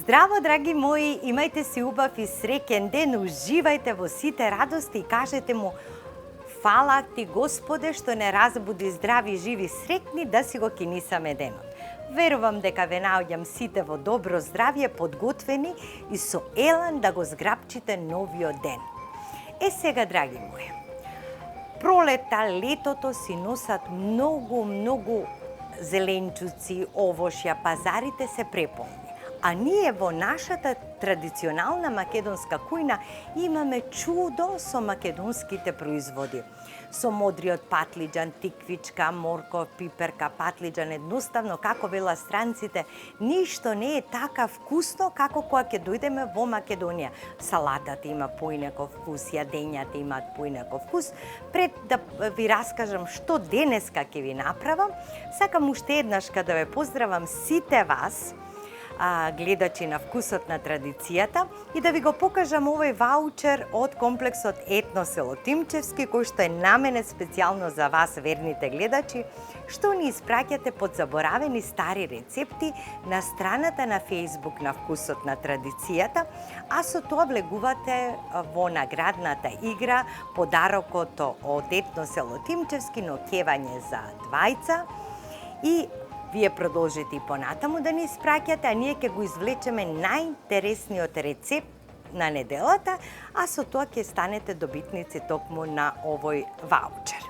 Здраво, драги мои, имајте си убав и среќен ден, уживајте во сите радости и кажете му фала ти Господе што не разбуди здрави, живи, среќни да си го кинисаме денот. Верувам дека ве наоѓам сите во добро здравје, подготвени и со елан да го зграпчите новиот ден. Сега, драги мои, пролета, летото си носат многу зеленчуци, овошја, пазарите се преполни. А ние во нашата традиционална македонска кујна имаме чудо со македонските производи. Со модриот патлиџан, тиквичка, морков, пиперка, патлиџан, едноставно, како вела странците, ништо не е така вкусно како кога ќе дојдеме во Македонија. Салатата има поинаков вкус, јадењата имаат поинаков вкус. Пред да ви раскажам што денеска ќе ви направам, сакам уште еднаш да ве поздравам сите вас, гледачи на Вкусот на традицијата, и да ви го покажам овој ваучер од комплексот Етно село Тимчевски, кој што е наменет специјално за вас, верните гледачи, што ни испраќате подзаборавени стари рецепти на страната на Facebook на Вкусот на традицијата, а со тоа влегувате во наградната игра подарокот од Етно село Тимчевски, ноќевање за двајца, и вие продолжите и понатаму да ни испраќате, а ние ќе го извлечеме најинтересниот рецепт на неделата, а со тоа ќе станете добитници токму на овој ваучер.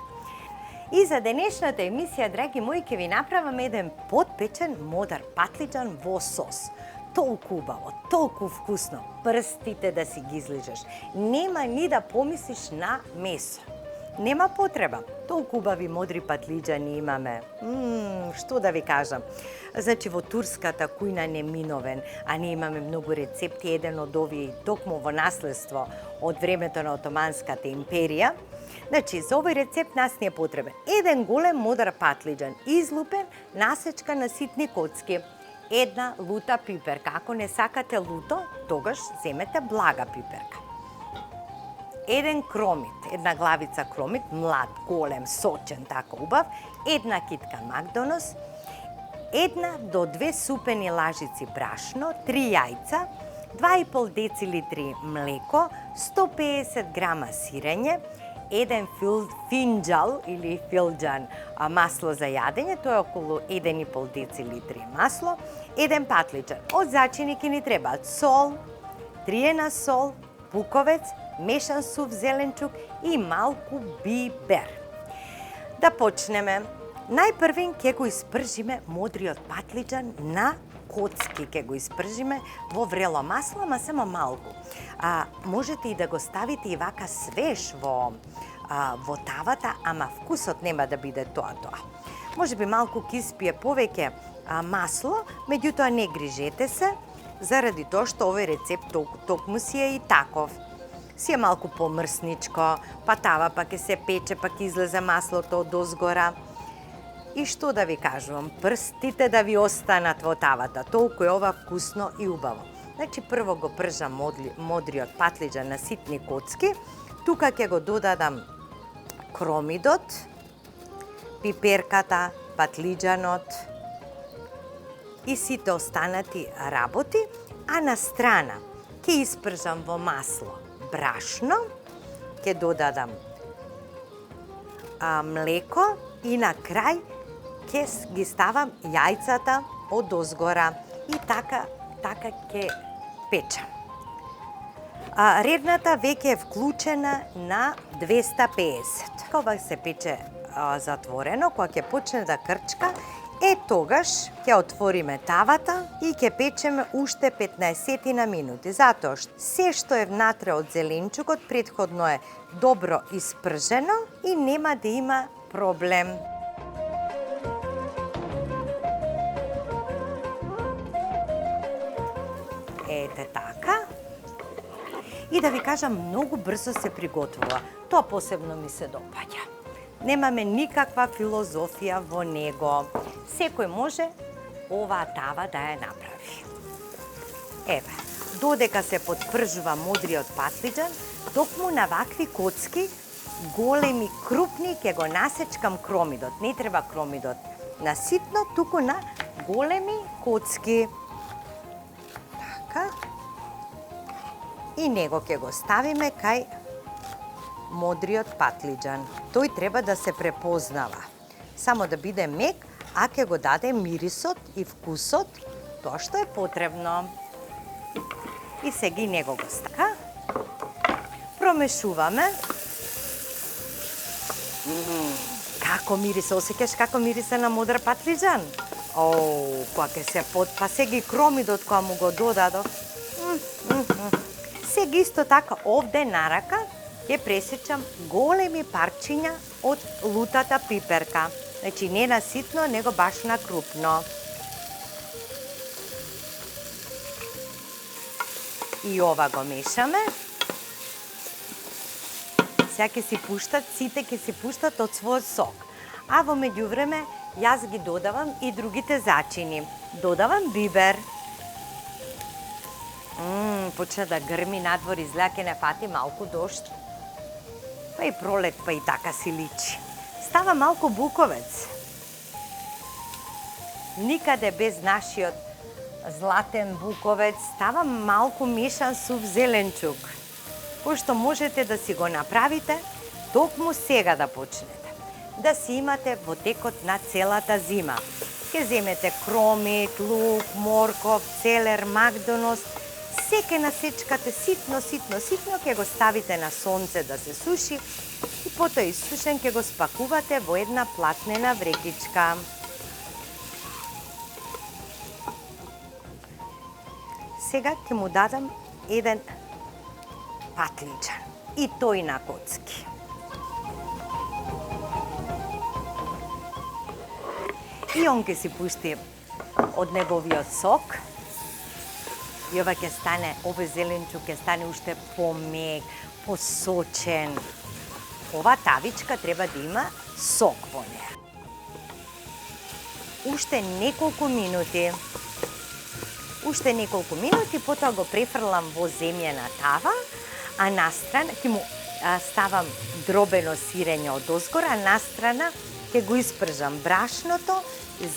И за денешната емисија, драги мои, ќе ви направам еден подпечен модар патлиџан во сос. Толку убаво, толку вкусно, прстите да си ги излижеш. Нема ни да помислиш на месо. Нема потреба. Толку убави модри патлиџани имаме. Што да ви кажам? Значи, во турската кујна неминовен, а ние имаме многу рецепти, еден од овие токму во наследство од времето на Отоманската империја. Значи, за овој рецепт нас не е потребен еден голем модар патлиџан, излупен, насечка на ситни коцки, една лута пиперка. Ако не сакате луто, тогаш земете блага пиперка. Еден кромит, една главица кромит, млад, голем, сочен, така убав, една китка макдонос, 1 до 2 супени лажици брашно, 3 јајца, 2,5 децилитри млеко, 150 грама сирење, еден финџал или филџан масло за јадење, тоа е околу 1,5 децилитри масло, еден патлиџан. Од зачини ќе ни требаат сол, триена сол, буковец, мешан сув зеленчук и малку бибер. Да почнеме. Најпрвен ќе го испржиме модриот патлиџан на коцки, ќе го испржиме во врело масло, ама само малку. Можете и да го ставите и вака свеж во тавата, ама вкусот нема да биде тоа. Може би малку ќе испие повеќе масло, меѓутоа не грижете се, заради тоа што овој рецепт токму си е и таков. Си е малку помрсничко, па тава па ќе се пече, па ќе излезе маслото од озгора. И што да ви кажувам, прстите да ви останат во тавата, толку е ова вкусно и убаво. Значи, прво го пржам модриот патлиџан на ситни коцки, тука ќе го додадам кромидот, пиперката, патлиџанот и сите останати работи, а на страна ќе испржам во масло брашно, ќе додадам млеко и на крај ќе ги ставам јајцата од озгора и така ќе печам. Ревната веќе е вклучена на 250. Кога се пече затворено, кога ќе почне да крчка, тогаш ќе отвориме тавата и ќе печеме уште 15 на минути, затоа што се што е внатре од зеленчукот претходно е добро испржено и нема да има проблем. Ете така. И да ви кажам, многу брзо се приготвува. Тоа посебно ми се допаѓа. Немаме никаква филозофија во него. Секој може оваа тава да ја направи. Еве, додека се подпржува модриот патлиџан, токму на вакви коцки, големи, крупни, ќе го насечкам кромидот. Не треба кромидот на ситно, туку на големи коцки. Така. И него ќе го ставиме кај модриот патлиџан. Тој треба да се препознава. Само да биде мек, а ќе го даде мирисот и вкусот, тоа што е потребно. И сега и него го ставиме. Промешуваме. Како мириса, осеќаш како мириса на модр патлиџан? Кога ќе се па сега и кромидот кога му го додадов. Сега исто така овде на рака ќе пресечам големи парчиња од лутата пиперка. Значи не на ситно, него баш на крупно. И ова го мешаме. Сега ќе си пуштат, сите ќе си пуштат од својот сок. А во меѓувреме, јас ги додавам и другите зачини. Додавам бибер. Почна да грми надвор, изгледа ќе не фати малку дожд. Па и пролет, па и така си личи. Става малку буковец. Никаде без нашиот златен буковец, става малку мешан сув зеленчук. Пошто можете да си го направите, токму сега да почнете. Да си имате во текот на целата зима. Ке земете кромит, лук, морков, целер, макдонос, се ке насечкате ситно, ке го ставите на сонце да се суши и потоа исушен ке го спакувате во една платнена врекичка. Сега ќе му дадам еден патлиџан и тој на коцки. И он ќе си пушти од неговиот сок. И ова ќе стане, овој зеленчук ќе стане уште помек, посочен. Ова тавичка треба да има сок во неа. Уште неколку минути, потоа го префрлам во земјена тава, а настрана ќе му ставам дробено сирење од озгора, а настрана ќе го испржам брашното,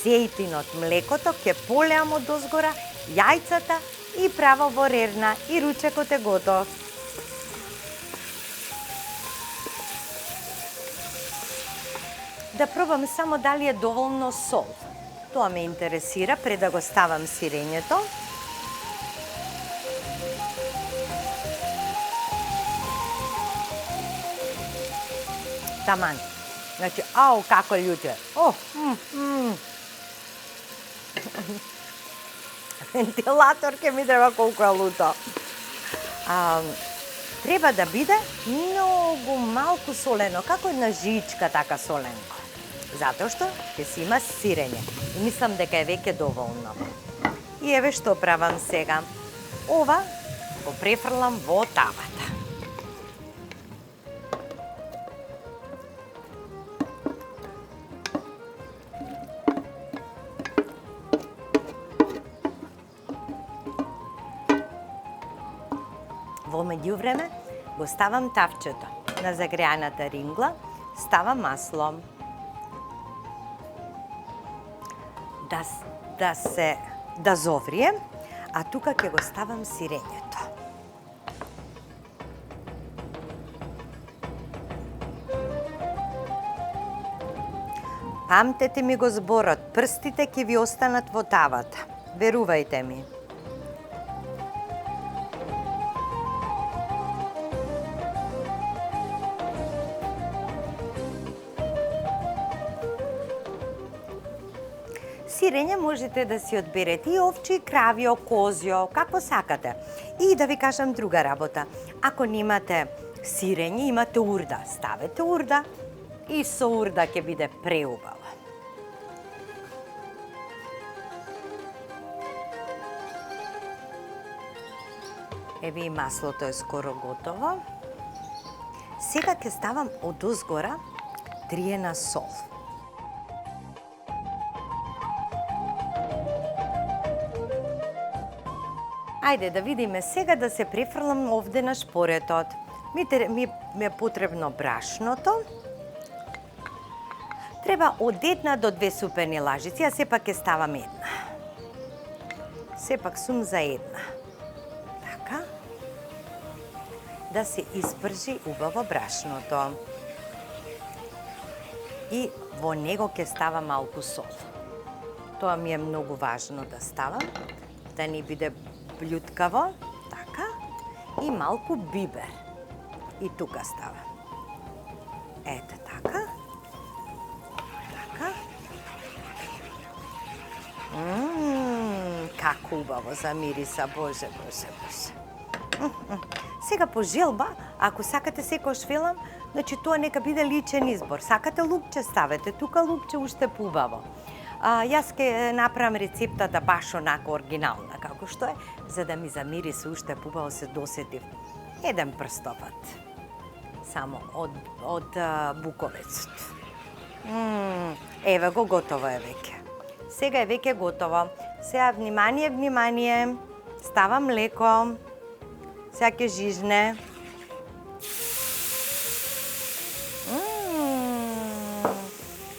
зејтинот, млекото, ќе полеам од озгора, јајцата и право во рерна и ручекот е готов. Да пробам само дали е доволно сол. Тоа ме интересира пред да го ставам сирењето. Таман. Значи, како луѓе. Вентилатор ќе ми треба колку е луто. Треба да биде многу малку солено, како една жичка така соленко. Затоа што ќе си има сирење. И мислам дека е веќе доволно. И еве што правам сега. Ова го префрлам во тавата. Во меѓувреме го ставам тавчето на загреаната рингла, ставам масло. Да зоврие, а тука ќе го ставам сирењето. Памтете ми го зборот, прстите ќе ви останат во тавата. Верувајте ми. Сирење можете да си одберете и овче, и кравио, козјо, како сакате. И да ви кажам друга работа. Ако немате сирење, имате урда. Ставете урда и со урда ќе биде преубаво. Еве и маслото е скоро готово. Сега ќе ставам од озгора триена сол. Ајде да видиме сега да се префрлам овде на шпоретот. Ми е потребно брашното. Треба од 1 до 2 супени лажици, а сепак ќе ставам една. Сепак сум за една. да се испржи убаво брашното. И во него ќе ставам малку сол. Тоа ми е многу важно да ставам, да ни биде блюткаво, така, и малку бибер. И тука ставам. Ете така. Така. Како убаво замириса, боже, боже, боже. Сега по желба, ако сакате секојаш велам, значи тоа нека биде личен избор. Сакате лупче, ставете тука лупче, уште поубаво. Јас ќе направам рецептата баш онака оригинална како што е, за да ми замириса уште поубаво, се досетив. Еден прстопат. Само од буковецот. Еве го, готово е веќе. Сега е веќе готово. Сега внимание, внимание. Става млеко. Сега ќе жижне.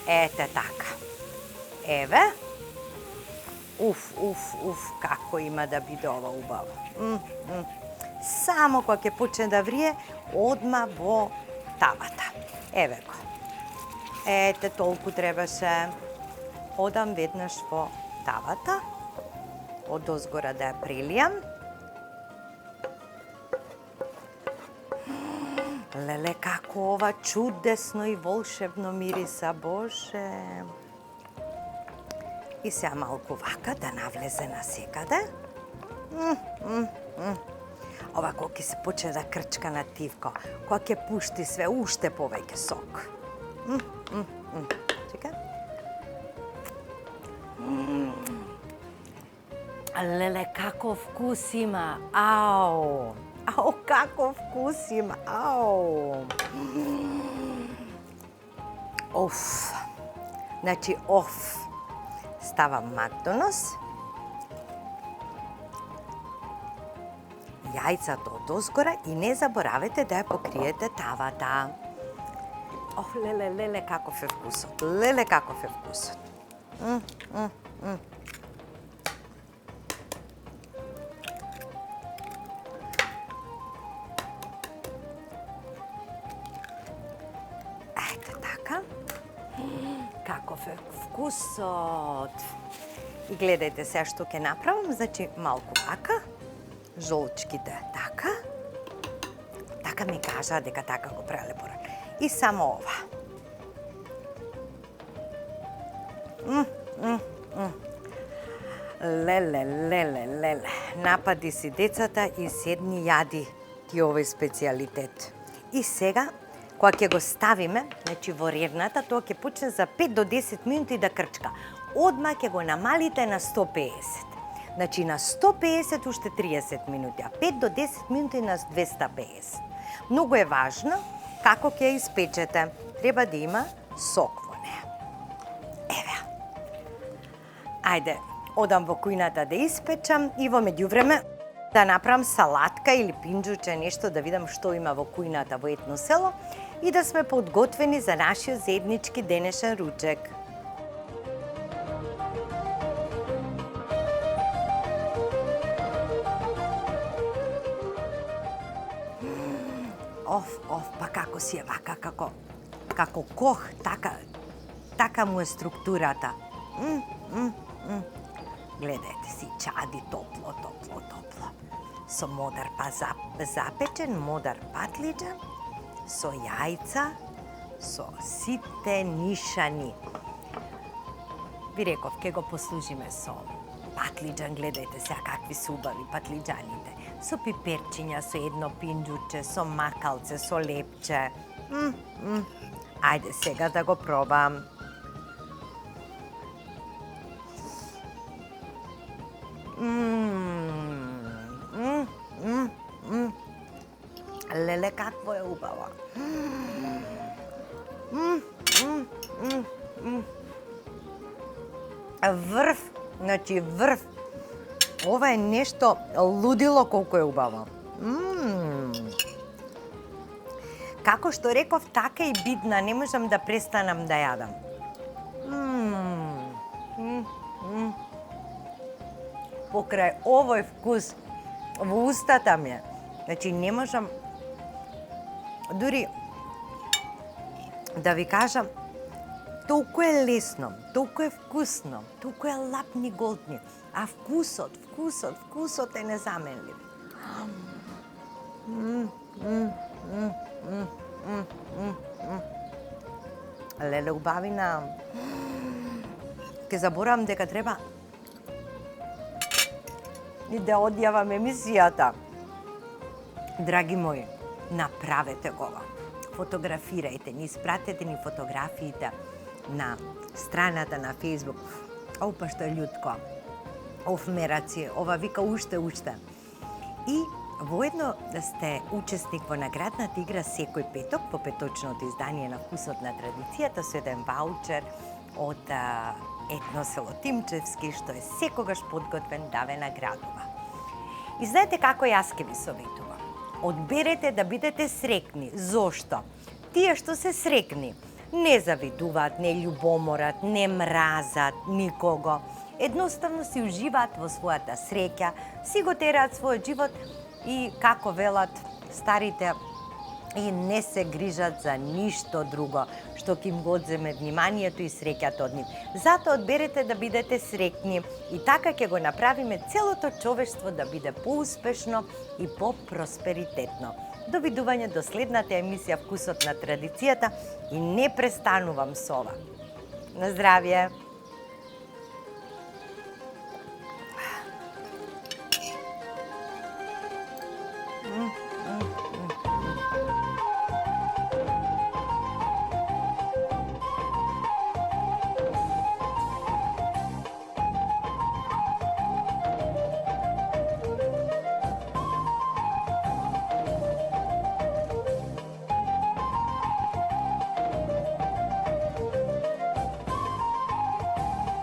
Ете така. Еве. Како има да биде ова убаво. Само кога ќе почне да врие, одма во тавата. Еве го. Ете, толку требаше. Одам веднаш во тавата. Од озгора да ја прелијам. Леле, како ова чудесно и волшебно мириса, боже. И сега малку вака да навлезе насекаде. Ова кога ќе се почне да крчка на тивко, кога ќе пушти све уште повеќе сок. Чека. Леле, како вкус има. Ау! Ау, како вкус има. Ау! Оф. Значи, оф. Ставам макдонос. Јајцата од озгора и не заборавете да ја покриете тавата. Оф, леле, каков е вкусот. Леле, каков е вкусот. Ете така. Каков е вкусот. И гледајте се што ќе направам, значи малку вака. Жолчките така. Така ми кажа дека така го правеле порано. И само ова. Леле. Напади си децата и седни јади ти овој специјалитет. И сега, кога ќе го ставиме, значи во рерната, тоа ќе почне за 5 до 10 минути да крчка. Одма ќе го намалите на 150. Значи на 150 уште 30 минути, а 5 до 10 минути на 250. Многу е важно како ќе ја испечете. Треба да има сок во неа. Еве. Ајде, одам во кујната да испечам и во меѓувреме да направам салатка или пинџуче, нешто да видам што има во кујната во Етно село и да сме подготвени за нашиот заеднички денешен ручек. Па како си е вака, како кох, така му е структурата. Гледајте си, чади топло. Со модар запечен, модар патлиџан, со јајца, со сите нишани. Ви реков, ке го послужиме со патлиџан, гледајте сега какви се убави патлиџаните. Со пиперчиња, со едно пинџуче, со макалце, со лепче. Ајде сега да го пробам. Леле, какво е убава. Врв, значи врв. Ова е нешто лудило колку е убаво. Како што реков, така и бидна, не можам да престанам да јадам. Покрај овој вкус во устата ми е. Значи не можам дури да ви кажам, толку е лесно, толку е вкусно, толку е лапни голтни, а вкусот е незаменлив. Леле убавина. Ке заборавам дека треба и да одјавам емисијата. Драги мои, направете го. Фотографирајте ни, испратете ни фотографиите на страната на Facebook. Опа што е љутко. Оф мераци, ова вика уште. И воедно сте учесник во наградната игра секој петок по петочното издание на Вкусот на традицијата со еден ваучер од Етно село Тимчевски, што е секогаш подготвен да ве наградува. И знаете како јас ке ви советувам? Одберете да бидете срекни. Зошто? Тие што се срекни не завидуваат, не љубоморат, не мразат никого. Едноставно си уживаат во својата среќа, си го тераат својот живот и, како велат старите, и не се грижат за ништо друго што ќе им го одземе вниманието и среќата од нив. Затоа одберете да бидете срекни и така ќе го направиме целото човештво да биде поуспешно и попросперитетно. Довидување до следната емисија Вкусот на традицијата и не престанувам со ова. На здравје!